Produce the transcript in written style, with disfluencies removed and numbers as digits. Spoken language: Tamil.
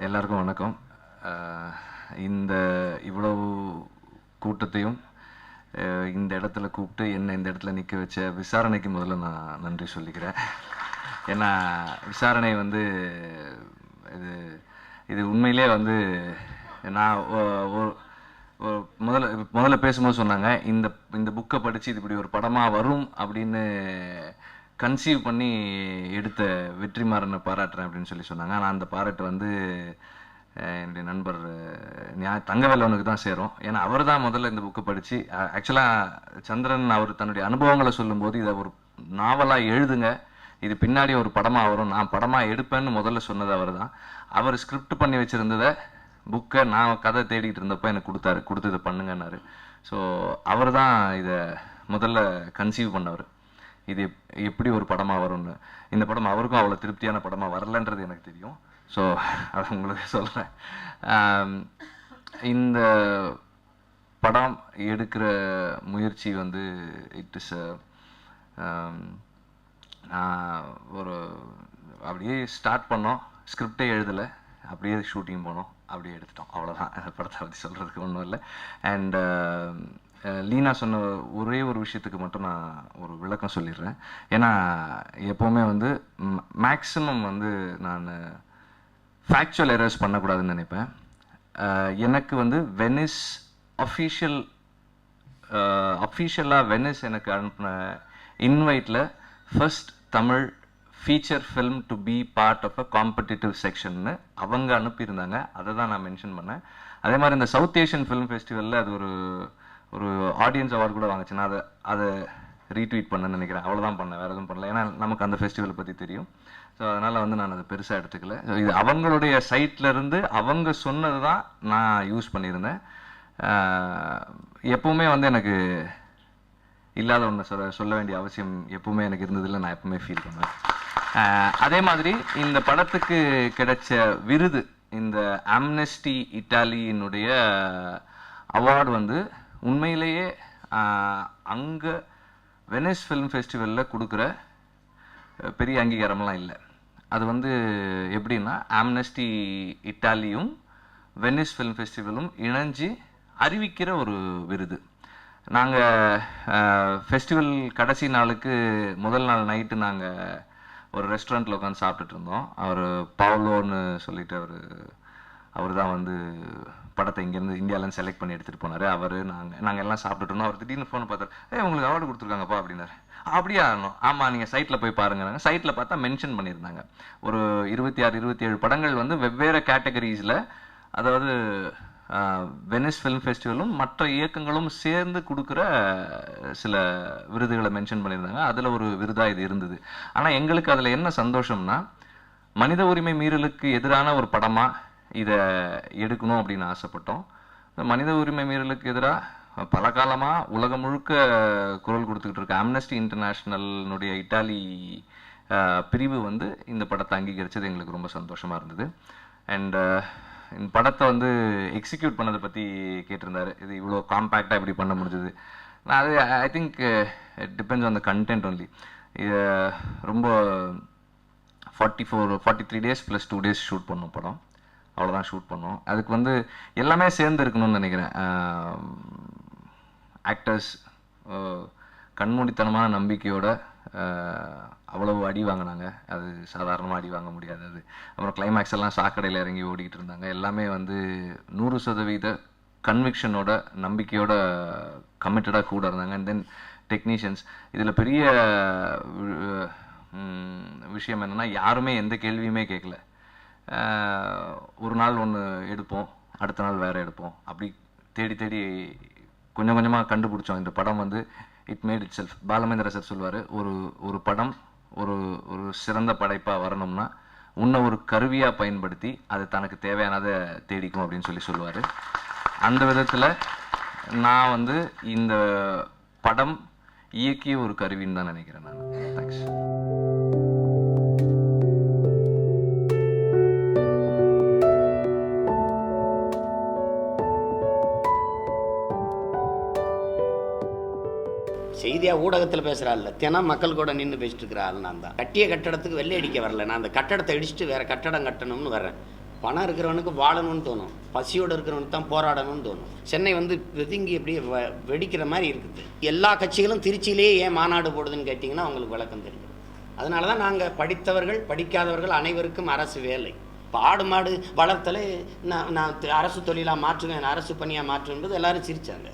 எல்லாருக்கும் வணக்கம். இந்த இவ்வளவு கூட்டத்தையும் இந்த இடத்துல கூப்பிட்டு என்னை இந்த இடத்துல நிற்க வச்ச விசாரணைக்கு முதல்ல நான் நன்றி சொல்லிக்கிறேன். ஏன்னா விசாரணை வந்து இது இது உண்மையிலே வந்து நான் முதல்ல பேசும்போது சொன்னாங்க, இந்த புக்கை படித்து இது இப்படி ஒரு படமாக வரும் அப்படின்னு கன்சீவ் பண்ணி எடுத்த வெற்றிமாறனை பாராட்டுறேன் அப்படின்னு சொல்லி சொன்னாங்க. ஆனால் அந்த பாராட்டு வந்து என்னுடைய நண்பர் தங்கவேலவனுக்கு தான் சேரும். ஏன்னா அவர் தான் முதல்ல இந்த புக்கை படித்து, ஆக்சுவலாக சந்திரன் அவர் தன்னுடைய அனுபவங்களை சொல்லும்போது இதை ஒரு நாவலாக எழுதுங்க, இது பின்னாடி ஒரு படமாக வரும், நான் படமாக எடுப்பேன்னு முதல்ல சொன்னது அவர் தான். அவர் ஸ்கிரிப்ட் பண்ணி வச்சுருந்ததை புக்கை நான் கதை தேடிட்டு இருந்தப்போ எனக்கு கொடுத்து இதை பண்ணுங்கன்னாரு. ஸோ அவர் தான் இதை முதல்ல கன்சீவ் பண்ணவர், இது எப்படி ஒரு படமாக வரும்னு. இந்த படம் அவருக்கும் அவ்வளோ திருப்தியான படமாக வரலன்றது எனக்கு தெரியும். ஸோ அதை உங்களுக்கு சொல்கிறேன். இந்த படம் எடுக்கிற முயற்சி வந்து இட் இஸ் ஒரு அப்படியே ஸ்டார்ட் பண்ணோம், ஸ்கிரிப்டே எழுதலை, அப்படியே ஷூட்டிங் போனோம், அப்படியே எடுத்துட்டோம், அவ்வளோதான். படத்தை பற்றி சொல்கிறதுக்கு ஒன்றும் இல்லை. அண்ட் லீனா சொன்ன ஒரே ஒரு விஷயத்துக்கு மட்டும் நான் ஒரு விளக்கம் சொல்லிடுறேன். ஏன்னா எப்போவுமே வந்து மேக்ஸிமம் வந்து நான் ஃபேக்சுவல் எரர்ஸ் பண்ணக்கூடாதுன்னு நினைப்பேன். எனக்கு வந்து வெனிஸ் அஃபீஷியலாக வெனிஸ் எனக்கு அனுப்பின இன்வைட்டில் first Tamil feature film to be part of a competitive செக்ஷன்னு அவங்க அனுப்பியிருந்தாங்க. அதை தான் நான் மென்ஷன் பண்ணேன். அதே மாதிரி இந்த சவுத் ஏஷியன் ஃபிலிம் ஃபெஸ்டிவலில் அது ஒரு ஆடியன்ஸ் அவார்டு கூட வாங்குச்சு. நான் அதை ரீட்வீட் பண்ணேன்னு நினைக்கிறேன். அவ்வளோதான் பண்ணேன், வேறு எதுவும் பண்ணல. ஏன்னா நமக்கு அந்த ஃபெஸ்டிவலை பற்றி தெரியும். ஸோ அதனால் வந்து நான் அதை பெருசாக எடுத்துக்கல. ஸோ இது அவங்களுடைய சைட்லேருந்து அவங்க சொன்னது தான் நான் யூஸ் பண்ணியிருந்தேன். எப்போவுமே வந்து எனக்கு இல்லாத ஒன்று சொல்ல வேண்டிய அவசியம் எப்பவுமே எனக்கு இருந்ததில்லை, நான் எப்பவுமே ஃபீல் பண்ணுவேன். அதே மாதிரி இந்த படத்துக்கு கிடைச்ச விருது, இந்த ஆம்னஸ்டி இட்டாலியினுடைய அவார்டு வந்து உண்மையிலேயே அங்கே வெனிஸ் ஃபிலிம் ஃபெஸ்டிவலில் கொடுக்குற பெரிய அங்கீகாரம்லாம் இல்லை. அது வந்து எப்படின்னா ஆம்னஸ்டி இட்டாலியும் வெனிஸ் ஃபிலிம் ஃபெஸ்டிவலும் இணைஞ்சு அறிவிக்கிற ஒரு விருது. நாங்கள் ஃபெஸ்டிவல் கடைசி நாளுக்கு முதல் நாள் நைட்டு நாங்கள் ஒரு ரெஸ்டாரண்ட்டில் உட்காந்து சாப்பிட்டுட்டு இருந்தோம். அவர் பவுலோன்னு சொல்லிட்டு அவர் தான் வந்து படத்தை இங்கேருந்து இந்தியாவிலேருந்து செலக்ட் பண்ணி எடுத்துகிட்டு போனார். நாங்கள் எல்லாம் சாப்பிட்டுட்டு இருந்தோம். அவர் திடீர்னு ஃபோனை பார்த்தாரு, உங்களுக்கு அவார்டு கொடுத்துருக்காங்கப்பா அப்படின்னாரு. அப்படியா? ஆமாம், நீங்கள் சைட்டில் போய் பாருங்க. சைட்டில் பார்த்தா மென்ஷன் பண்ணியிருந்தாங்க ஒரு 26, 27 படங்கள் வந்து வெவ்வேறு கேட்டகரிஸில், அதாவது வெனிஸ் ஃபிலிம் ஃபெஸ்டிவலும் மற்ற இயக்கங்களும் சேர்ந்து கொடுக்குற சில விருதுகளை மென்ஷன் பண்ணியிருந்தாங்க. அதில் ஒரு விருதாக இது இருந்தது. ஆனால் எங்களுக்கு அதில் என்ன சந்தோஷம்னா, மனித உரிமை மீறலுக்கு எதிரான ஒரு படமாக இதை எடுக்கணும் அப்படின்னு ஆசைப்பட்டோம். இந்த மனித உரிமை மீறலுக்கு எதிராக பல காலமாக உலகம் முழுக்க குரல் கொடுத்துக்கிட்டு இருக்க ஆம்னஸ்டி இன்டர்நேஷ்னலுடைய இட்டாலி பிரிவு வந்து இந்த படத்தை அங்கீகரித்தது எங்களுக்கு ரொம்ப சந்தோஷமாக இருந்தது. அண்ட் இந்த படத்தை வந்து எக்ஸிக்யூட் பண்ணதை பற்றி கேட்டிருந்தாரு, இது இவ்வளோ காம்பேக்டாக எப்படி பண்ண முடிஞ்சது. நான் அது I think it depends on the content only. இது ரொம்ப 43 days + 2 days ஷூட் பண்ணோம் படம், அவ்வளோதான் ஷூட் பண்ணோம். அதுக்கு வந்து எல்லாமே சேர்ந்து இருக்கணும்னு நினைக்கிறேன். ஆக்டர்ஸ் கண்மூடித்தனமான நம்பிக்கையோட அவ்வளவு அடி வாங்கினாங்க, அது சாதாரணமாக அடி வாங்க முடியாது. அது அப்புறம் கிளைமேக்ஸ் எல்லாம் சாக்கடையில் இறங்கி ஓடிக்கிட்டு இருந்தாங்க. எல்லாமே வந்து 100% கன்விக்ஷனோட நம்பிக்கையோட கமிட்டடாக கூட இருந்தாங்க. அண்ட் தென் டெக்னீஷியன்ஸ், இதில் பெரிய விஷயம் என்னென்னா, யாருமே எந்த கேள்வியுமே கேட்கல. ஒரு நாள் ஒன்று எடுப்போம், அடுத்த நாள் வேறு எடுப்போம், அப்படி தேடி தேடி கொஞ்சம் கொஞ்சமாக கண்டுபிடிச்சோம். இந்த படம் வந்து it made itself. Balumahendra sir சொல்லுவார், ஒரு படம் ஒரு சிறந்த படைப்பாக வரணும்னா உன்னை ஒரு கருவியாக பயன்படுத்தி அது தனக்கு தேவையானதை தேடிக்கும் அப்படின்னு சொல்லுவார். அந்த விதத்தில் நான் வந்து இந்த படம் இயக்கிய ஒரு கருவின்னு தான் நினைக்கிறேன் நான். தேங்க்ஸ். செய்தியாக ஊடகத்தில் பேசுகிற ஆள், தினம் மக்கள் கூட நின்று பேசிட்டு இருக்கிற ஆள் நான் தான். கட்டிய கட்டடத்துக்கு வெள்ளை அடிக்க வரல, நான் அந்த கட்டடத்தை இடிச்சுட்டு வேறு கட்டடம் கட்டணும்னு வர்றேன். பணம் இருக்கிறவனுக்கு வாழணும்னு தோணும், பசியோடு இருக்கிறவனுக்கு தான் போராடணும்னு தோணும். சென்னை வந்து வெதுங்கி அப்படியே வெடிக்கிற மாதிரி இருக்குது. எல்லா கட்சிகளும் திருச்சியிலேயே ஏன் மாநாடு போடுதுன்னு கேட்டிங்கன்னா அவங்களுக்கு விளக்கம் தெரியும். அதனால தான் நாங்கள் படித்தவர்கள் படிக்காதவர்கள் அனைவருக்கும் அரசு வேலை. இப்போ ஆடு மாடு வளர்த்தலே நான் அரசு தொழிலாக மாற்றுவேன், அரசு பணியாக மாற்றுவேன் என்பது எல்லாரும் சிரித்தாங்க.